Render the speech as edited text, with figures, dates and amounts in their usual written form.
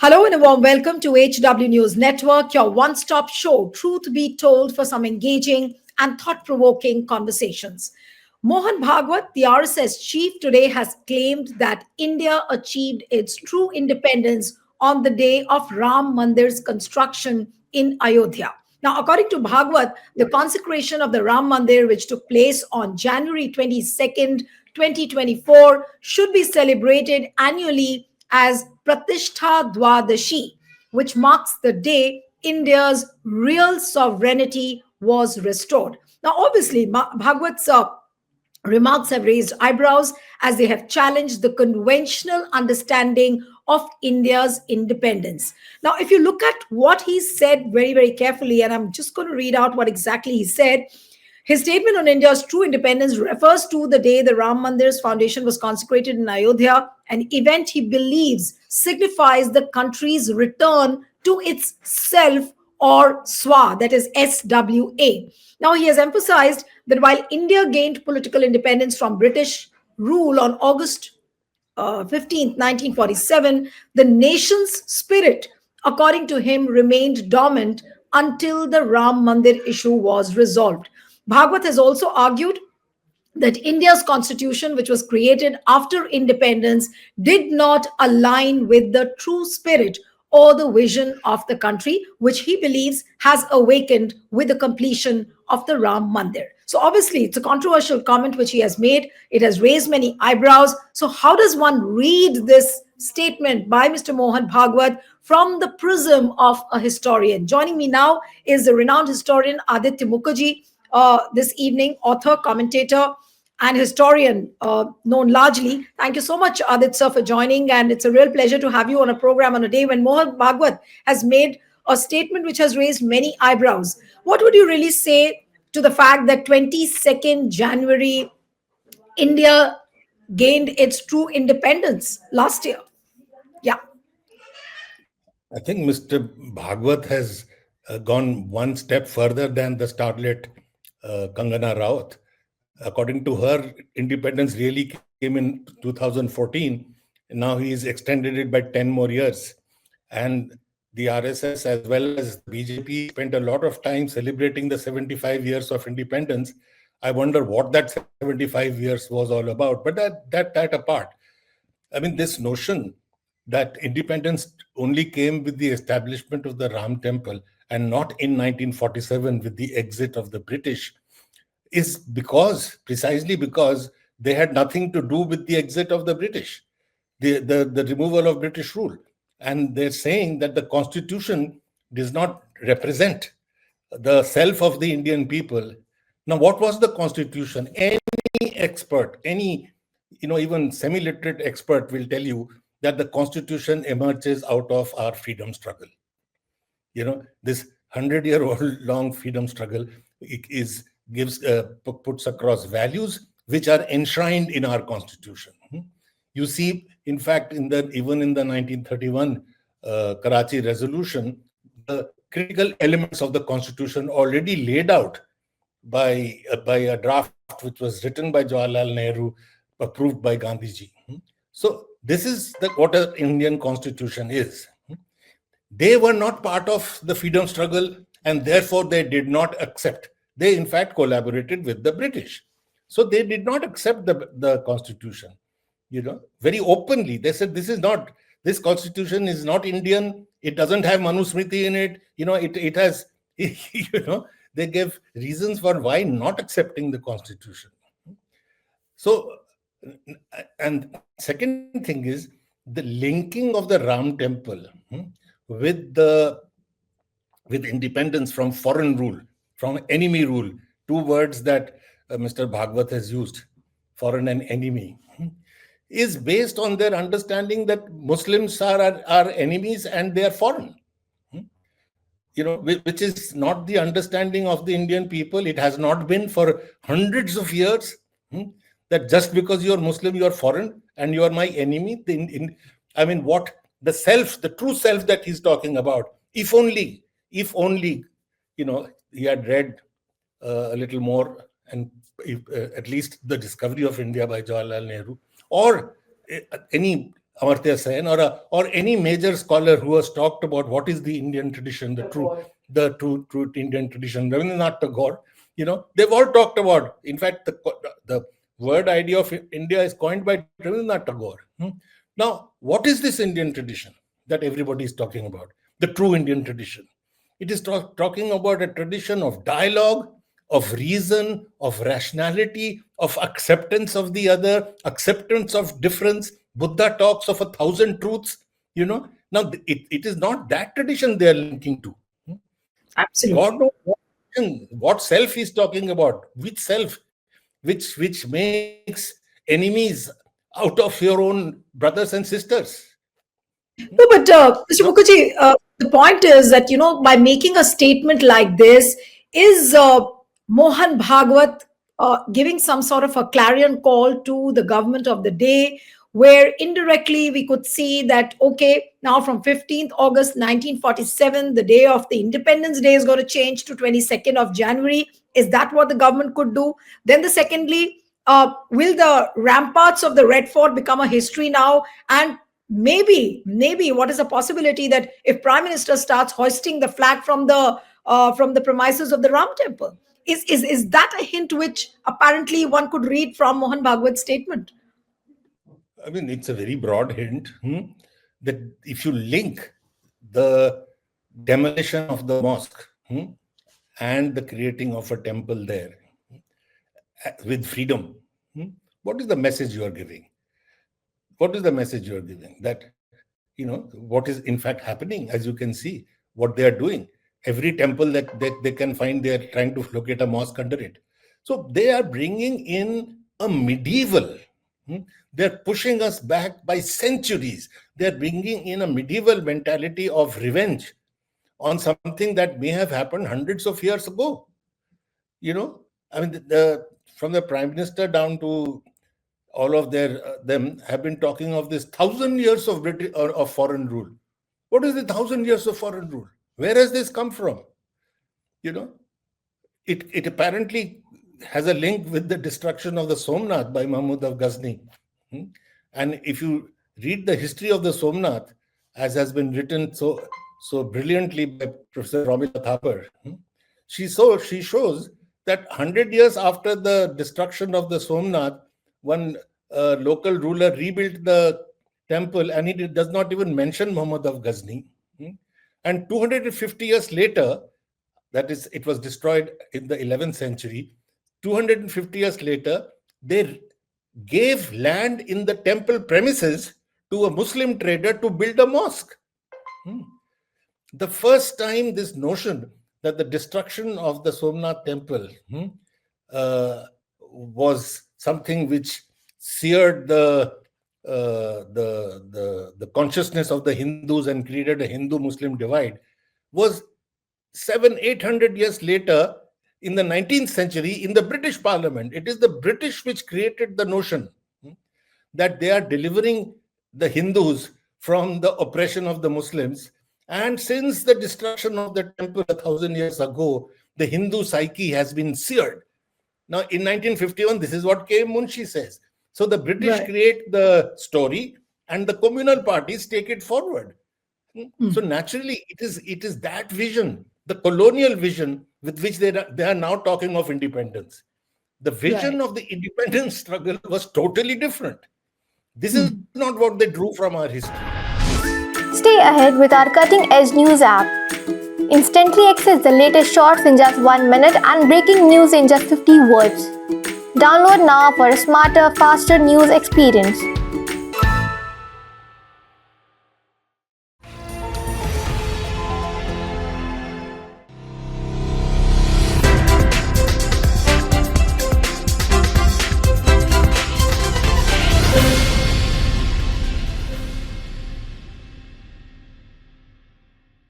Hello and a warm welcome to HW News Network, your one-stop show, truth be told, for some engaging and thought-provoking conversations. Mohan Bhagwat, the RSS chief, today has claimed that India achieved its true independence on the day of Ram Mandir's construction in Ayodhya. Now, according to Bhagwat, the consecration of the Ram Mandir, which took place on January 22nd, 2024, should be celebrated annually as Pratishtha Dwadashi, which marks the day India's real sovereignty was restored. Now, obviously, Bhagwat's remarks have raised eyebrows as they have challenged the conventional understanding of India's independence. Now, if you look at what he said very, very carefully, and I'm just going to read out what exactly he said. His statement on India's true independence refers to the day the Ram Mandir's foundation was consecrated in Ayodhya, an event he believes signifies the country's return to its self or SWA, that is SWA. Now, he has emphasized that while India gained political independence from British rule on August 15th, 1947, the nation's spirit, according to him, remained dormant until the Ram Mandir issue was resolved. Bhagwat has also argued that India's constitution, which was created after independence, did not align with the true spirit or the vision of the country, which he believes has awakened with the completion of the Ram Mandir. So, obviously, it's a controversial comment which he has made. It has raised many eyebrows. So, how does one read this statement by Mr. Mohan Bhagwat from the prism of a historian? Joining me now is the renowned historian Aditya Mukherjee. This evening, author, commentator, and historian known largely. Thank you so much, Aditya, for joining. And it's a real pleasure to have you on a program on a day when Mohan Bhagwat has made a statement which has raised many eyebrows. What would you really say to the fact that 22nd January, India gained its true independence last year? Yeah. I think Mr. Bhagwat has gone one step further than the starlet Kangana Rao. According to her, independence really came in 2014. Now he's extended it by 10 more years. And the RSS as well as the BJP spent a lot of time celebrating the 75 years of independence. I wonder what that 75 years was all about. But that apart, I mean, this notion that independence only came with the establishment of the Ram Temple and not in 1947 with the exit of the British is precisely because they had nothing to do with the exit of the British, the removal of British rule. And they're saying that the constitution does not represent the self of the Indian people. Now, what was the constitution? Any expert, even semi-literate expert will tell you that the constitution emerges out of our freedom struggle. This 100-year-old long freedom struggle puts across values which are enshrined in our constitution. You see, in fact, even in the 1931 Karachi resolution, the critical elements of the constitution already laid out by a draft which was written by Jawaharlal Nehru, approved by Gandhiji. So this is what an Indian constitution is. They were not part of the freedom struggle, and therefore they did not accept. They, in fact, collaborated with the British. So they did not accept the constitution, very openly. They said, this constitution is not Indian. It doesn't have Manusmriti in it. It has, they gave reasons for why not accepting the constitution. So, and second thing is the linking of the Ram Temple with independence from foreign rule, from enemy rule, two words that Mr. Bhagwat has used, foreign and enemy, is based on their understanding that Muslims are enemies and they are foreign. Which is not the understanding of the Indian people. It has not been for hundreds of years. That just because you're Muslim, you're foreign and you're my enemy. What the true self that he's talking about. If only, he had read a little more, and at least The Discovery of India by Jawaharlal Nehru, or any Amartya Sen or any major scholar who has talked about what is the Indian tradition, the true Indian tradition, Rabindranath Tagore, they've all talked about. In fact, the word idea of India is coined by Rabindranath Tagore. Now, what is this Indian tradition that everybody is talking about? The true Indian tradition. It is talking about a tradition of dialogue, of reason, of rationality, of acceptance of the other, acceptance of difference. Buddha talks of 1,000 truths. Now it is not that tradition they are linking to. Absolutely. God knows what self he's talking about, which self, which makes enemies out of your own brothers and sisters. No, but Mr. No, Mukherjee, the point is that, by making a statement like this, is Mohan Bhagwat giving some sort of a clarion call to the government of the day, where indirectly we could see that, okay, now from 15th August 1947, the day of the Independence Day is going to change to 22nd of January. Is that what the government could do? Then the secondly, will the ramparts of the Red Fort become a history now? And maybe what is a possibility that if Prime Minister starts hoisting the flag from the premises of the Ram Temple, is that a hint which apparently one could read from Mohan Bhagwat's statement? I mean, it's a very broad hint that if you link the demolition of the mosque and the creating of a temple there with freedom, what is the message you are giving? What is the message you are giving? That, what is in fact happening, as you can see, what they are doing. Every temple that they can find, they are trying to locate a mosque under it. So they are bringing in a medieval, they're pushing us back by centuries. They're bringing in a medieval mentality of revenge on something that may have happened hundreds of years ago. I mean, from the Prime Minister down to all of them have been talking of this 1,000 years of British or of foreign rule. What is the 1,000 years of foreign rule? Where has this come from? It apparently has a link with the destruction of the Somnath by Mahmud of Ghazni. And if you read the history of the Somnath, as has been written so brilliantly by Professor Romila Thapar, she shows that 100 years after the destruction of the Somnath, one local ruler rebuilt the temple, and he does not even mention Muhammad of Ghazni. And 250 years later, that is, it was destroyed in the 11th century. 250 years later, they gave land in the temple premises to a Muslim trader to build a mosque. The first time this notion that the destruction of the Somnath temple was something which seared the consciousness of the Hindus and created a Hindu-Muslim divide was 700-800 years later, in the 19th century, in the British Parliament. It is the British which created the notion that they are delivering the Hindus from the oppression of the Muslims. And since the destruction of the temple 1,000 years ago, the Hindu psyche has been seared. Now, in 1951, this is what K. Munshi says. So the British create the story, and the communal parties take it forward. So naturally, it is that vision, the colonial vision, with which they are now talking of independence. The vision of the independence struggle was totally different. This is not what they drew from our history. Stay ahead with our cutting-edge news app. Instantly access the latest shorts in just 1 minute and breaking news in just 50 words. Download now for a smarter, faster news experience.